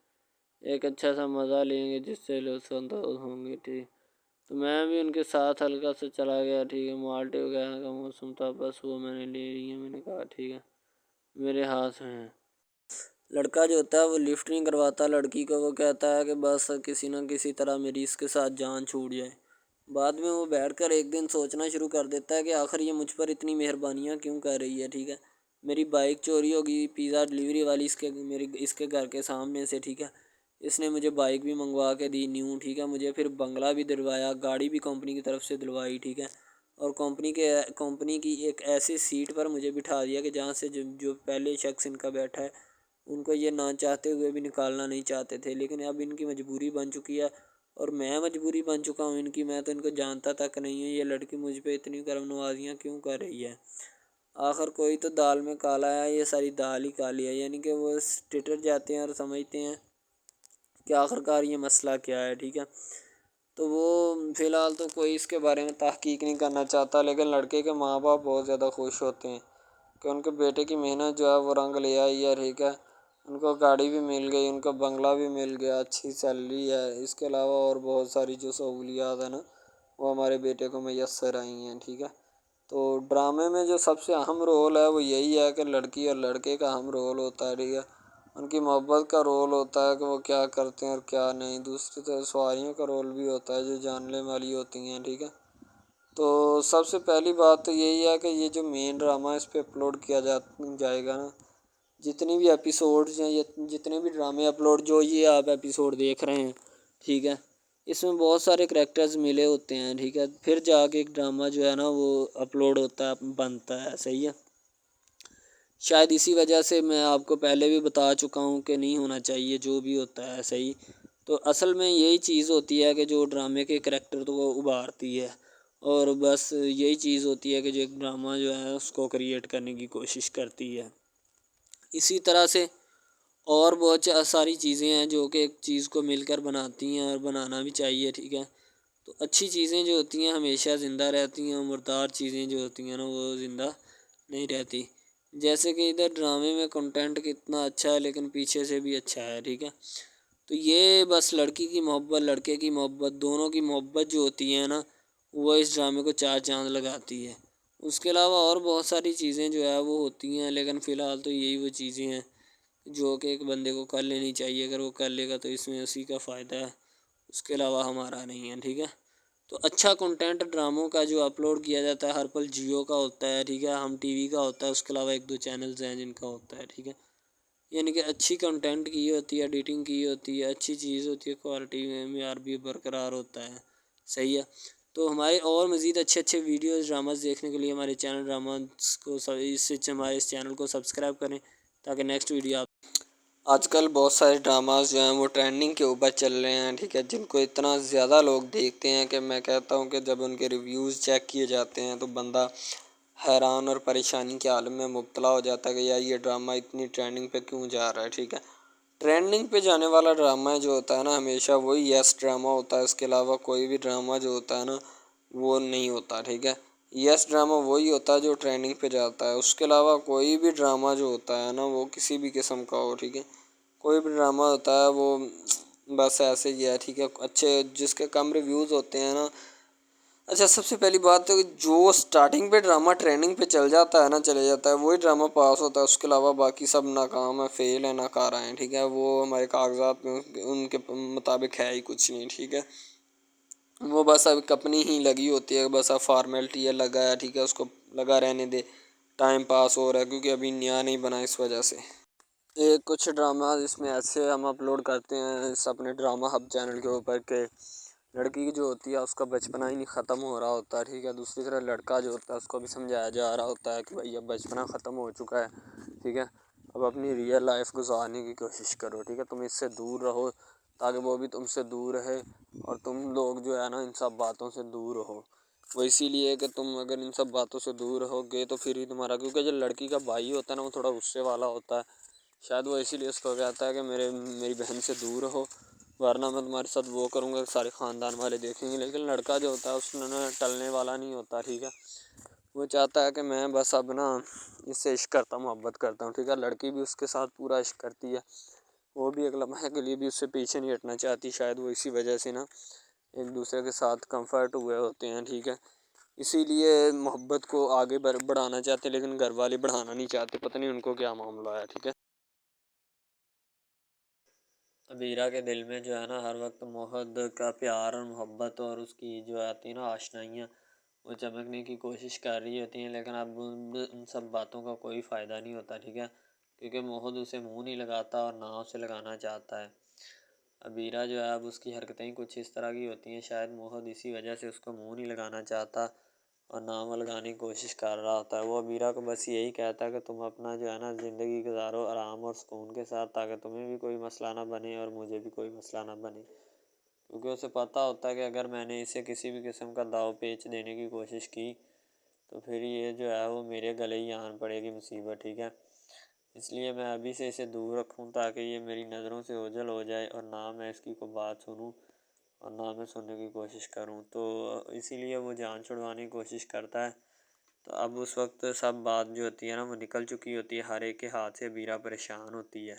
A: ایک اچھا سا مزہ لیں گے جس سے لطف اندوز ہوں گے، ٹھیک۔ تو میں بھی ان کے ساتھ ہلکا سے چلا گیا، ٹھیک ہے، مالٹے وغیرہ کا موسم تھا، بس وہ میں نے لے لی ہے، میں نے کہا ٹھیک ہے میرے ہاتھ میں ہے۔ لڑکا جو ہوتا ہے وہ لفٹ نہیں کرواتا لڑکی کو، وہ کہتا ہے کہ بس کسی نہ کسی طرح میری اس کے ساتھ جان چھوٹ جائے۔ بعد میں وہ بیٹھ کر ایک دن سوچنا شروع کر دیتا ہے کہ آخر یہ مجھ پر اتنی مہربانیاں کیوں کر رہی ہے، ٹھیک ہے۔ میری بائک چوری ہوگی، پیزا ڈلیوری والی اس کے گھر کے سامنے سے، ٹھیک ہے، اس نے مجھے بائک بھی منگوا کے دی نیو، ٹھیک ہے، مجھے پھر بنگلہ بھی دلوایا، گاڑی بھی کمپنی کی طرف سے دلوائی، ٹھیک ہے، اور کمپنی کی ایک ایسی سیٹ پر مجھے بٹھا دیا کہ جہاں سے جو پہلے شخص ان کا بیٹھا ہے ان کو یہ نہ چاہتے ہوئے بھی نکالنا نہیں چاہتے تھے، لیکن اب ان کی مجبوری بن چکی ہے اور میں مجبوری بن چکا ہوں ان کی، میں تو ان کو جانتا تک نہیں ہوں، یہ لڑکی مجھ پہ اتنی کرم نوازیاں کیوں کر رہی ہے۔ آخر کوئی تو دال میں کالا ہے، یہ ساری دال ہی کالی ہے، یعنی کہ وہ ٹٹر جاتے ہیں اور سمجھتے ہیں کہ آخر کار یہ مسئلہ کیا ہے، ٹھیک ہے۔ تو وہ فی الحال تو کوئی اس کے بارے میں تحقیق نہیں کرنا چاہتا، لیکن لڑکے کے ماں باپ بہت زیادہ خوش ہوتے ہیں کہ ان کے بیٹے کی محنت جو ہے وہ رنگ لے آئی ہے، ٹھیک ہے، ان کو گاڑی بھی مل گئی، ان کو بنگلہ بھی مل گیا، اچھی سیلری ہے، اس کے علاوہ اور بہت ساری جو سہولیات ہیں نا وہ ہمارے بیٹے کو میسر آئی ہیں، ٹھیک ہے۔ تو ڈرامے میں جو سب سے اہم رول ہے وہ یہی ہے کہ لڑکی اور لڑکے کا اہم رول ہوتا ہے، ٹھیک ہے، ان کی محبت کا رول ہوتا ہے کہ وہ کیا کرتے ہیں اور کیا نہیں، دوسری طرف سواریوں کا رول بھی ہوتا ہے جو جاننے والی ہوتی ہیں، ٹھیک ہے۔ تو سب سے پہلی بات تو یہی ہے کہ یہ جو مین ڈرامہ اس پہ اپلوڈ کیا جائے گا نا، جتنی بھی ایپیسوڈز ہیں یا جتنے بھی ڈرامے اپلوڈ جو یہ آپ ایپیسوڈ دیکھ رہے ہیں، ٹھیک ہے، اس میں بہت سارے کریکٹرز ملے ہوتے ہیں، ٹھیک ہے، پھر جا کے ایک ڈرامہ جو ہے نا وہ اپلوڈ ہوتا ہے، بنتا ہے، صحیح ہے۔ شاید اسی وجہ سے میں آپ کو پہلے بھی بتا چکا ہوں کہ نہیں ہونا چاہیے جو بھی ہوتا ہے، صحیح۔ تو اصل میں یہی چیز ہوتی ہے کہ جو ڈرامے کے کریکٹر تو وہ ابھارتی ہے، اور بس یہی چیز ہوتی ہے کہ جو ایک ڈرامہ جو ہے اس کو کریٹ کرنے کی کوشش کرتی ہے۔ اسی طرح سے اور بہت ساری چیزیں ہیں جو کہ ایک چیز کو مل کر بناتی ہیں اور بنانا بھی چاہیے، ٹھیک ہے۔ تو اچھی چیزیں جو ہوتی ہیں ہمیشہ زندہ رہتی ہیں، مردار چیزیں جو ہوتی ہیں نا وہ زندہ نہیں رہتی، جیسے کہ ادھر ڈرامے میں کنٹینٹ کتنا اچھا ہے لیکن پیچھے سے بھی اچھا ہے، ٹھیک ہے۔ تو یہ بس لڑکی کی محبت لڑکے کی محبت دونوں کی محبت جو ہوتی ہے نا وہ اس ڈرامے کو 4 چاند لگاتی ہے۔ اس کے علاوہ اور بہت ساری چیزیں جو ہے وہ ہوتی ہیں، لیکن فی الحال تو یہی وہ چیزیں ہیں جو کہ ایک بندے کو کر لینی چاہیے، اگر وہ کر لے گا تو اس میں اسی کا فائدہ ہے، اس کے علاوہ ہمارا نہیں ہے، ٹھیک ہے۔ تو اچھا کنٹینٹ ڈراموں کا جو اپلوڈ کیا جاتا ہے ہر پل جیو کا ہوتا ہے، ٹھیک ہے، ہم ٹی وی کا ہوتا ہے، اس کے علاوہ 1-2 چینلز ہیں جن کا ہوتا ہے، ٹھیک ہے، یعنی کہ اچھی کنٹینٹ کی ہوتی ہے، ایڈیٹنگ کی ہوتی ہے، اچھی چیز ہوتی ہے، کوالٹی میں معیار بھی برقرار ہوتا ہے، صحیح ہے۔ تو ہمارے اور مزید اچھے ویڈیوز ڈراماز دیکھنے کے لیے ہمارے چینل ڈراماز کو ہمارے اس چینل کو سبسکرائب کریں تاکہ نیکسٹ ویڈیو آپ آج کل بہت سارے ڈراماز جو ہیں وہ ٹرینڈنگ کے اوپر چل رہے ہیں، ٹھیک ہے، جن کو اتنا زیادہ لوگ دیکھتے ہیں کہ میں کہتا ہوں کہ جب ان کے ریویوز چیک کیے جاتے ہیں تو بندہ حیران اور پریشانی کے عالم میں مبتلا ہو جاتا ہے کہ یار یہ ڈرامہ اتنی ٹرینڈنگ پہ کیوں جا رہا ہے، ٹھیک ہے۔ ٹرینڈنگ پہ جانے والا ڈرامہ جو ہوتا ہے نا ہمیشہ وہی یس ڈرامہ ہوتا ہے، اس کے علاوہ کوئی بھی ڈرامہ جو ہوتا ہے نا وہ نہیں ہوتا، ٹھیک ہے۔ یس ڈرامہ وہی ہوتا ہے جو ٹرینڈنگ پہ جاتا ہے، اس کے علاوہ کوئی بھی ڈرامہ جو ہوتا ہے نا وہ کسی بھی قسم کا ہو، ٹھیک ہے، کوئی بھی ڈرامہ ہوتا ہے وہ بس ایسے ہی ہے، ٹھیک ہے، اچھے جس کے کم ریویوز ہوتے ہیں نا۔ اچھا، سب سے پہلی بات تو جو سٹارٹنگ پہ ڈرامہ ٹریننگ پہ چل جاتا ہے نا چلے جاتا ہے وہی ڈرامہ پاس ہوتا ہے، اس کے علاوہ باقی سب ناکام ہے، فیل ہے، ناکارہ ہیں، ٹھیک ہے، وہ ہمارے کاغذات میں ان کے مطابق ہے ہی کچھ نہیں، ٹھیک ہے۔
B: وہ بس اب اپنی ہی لگی ہوتی ہے، بس اب فارمیلٹی ہے، لگا ہے ٹھیک ہے، اس کو لگا رہنے دے، ٹائم پاس ہو رہا ہے کیونکہ ابھی نیا نہیں بنا اس وجہ سے۔ ایک کچھ ڈرامہ اس میں ایسے ہم اپلوڈ کرتے ہیں اس اپنے ڈرامہ ہب چینل کے اوپر کہ لڑکی کی جو ہوتی ہے اس کا بچپنا ہی نہیں ختم ہو رہا ہوتا ہے، ٹھیک ہے، دوسری طرح لڑکا جو ہوتا ہے اس کو بھی سمجھایا جا رہا ہوتا ہے کہ بھائی اب بچپنا ختم ہو چکا ہے، ٹھیک ہے، اب اپنی ریئل لائف گزارنے کی کوشش کرو، ٹھیک ہے، تم اس سے دور رہو تاکہ وہ بھی تم سے دور رہے اور تم لوگ جو ہے نا ان سب باتوں سے دور رہو۔ وہ اسی لیے کہ تم اگر ان سب باتوں سے دور رہو گے تو پھر ہی تمہارا، کیونکہ جو لڑکی کا بھائی ہوتا ہے نا وہ تھوڑا غصے والا ہوتا ہے، شاید وہ اسی لیے اس کو کہتا ہے کہ میری بہن سے دور رہو ورنہ میں تمہارے ساتھ وہ کروں گا، سارے خاندان والے دیکھیں گے۔ لیکن لڑکا جو ہوتا ہے اس نے ٹلنے والا نہیں ہوتا، ٹھیک ہے، وہ چاہتا ہے کہ میں بس اب نا اس سے عشق کرتا ہوں، محبت کرتا ہوں، ٹھیک ہے، لڑکی بھی اس کے ساتھ پورا عشق کرتی ہے، وہ بھی ایک لمحے کے لیے بھی اس سے پیچھے نہیں ہٹنا چاہتی، شاید وہ اسی وجہ سے نا ایک دوسرے کے ساتھ کمفرٹ ہوئے ہوتے ہیں، ٹھیک ہے، اسی لیے محبت کو آگے بڑھانا چاہتے لیکن گھر والے بڑھانا نہیں چاہتے، پتہ نہیں ان کو کیا معاملہ ہے، ٹھیک ہے۔
A: ابیرہ کے دل میں جو ہے نا ہر وقت محد کا پیار اور محبت اور اس کی جو آتی ہے نا آشنائیاں وہ چمکنے کی کوشش کر رہی ہوتی ہیں، لیکن اب ان سب باتوں کا کوئی فائدہ نہیں ہوتا، ٹھیک ہے، کیونکہ محد اسے منہ نہیں لگاتا اور نہ اسے لگانا چاہتا ہے۔ ابیرہ جو ہے اب اس کی حرکتیں کچھ اس طرح کی ہوتی ہیں، شاید محد اسی وجہ سے اس کو منہ نہیں لگانا چاہتا اور نام لگانے کی کوشش کر رہا ہوتا ہے۔ وہ ابیرہ کو بس یہی کہتا ہے کہ تم اپنا جو ہے نا زندگی گزارو آرام اور سکون کے ساتھ تاکہ تمہیں بھی کوئی مسئلہ نہ بنے اور مجھے بھی کوئی مسئلہ نہ بنے، کیونکہ اسے پتہ ہوتا ہے کہ اگر میں نے اسے کسی بھی قسم کا داؤ پیچ دینے کی کوشش کی تو پھر یہ جو ہے وہ میرے گلے ہی آن پڑے گی مصیبت، ٹھیک ہے، اس لیے میں ابھی سے اسے دور رکھوں تاکہ یہ میری نظروں سے اوجھل ہو جائے اور نہ میں اس کی کوئی بات سنوں اور نہ میں سننے کی کوشش کروں، تو اسی لیے وہ جان چھڑوانے کی کوشش کرتا ہے۔ تو اب اس وقت سب بات جو ہوتی ہے نا وہ نکل چکی ہوتی ہے، ہر ایک کے ہاتھ سے ابیرہ پریشان ہوتی ہے۔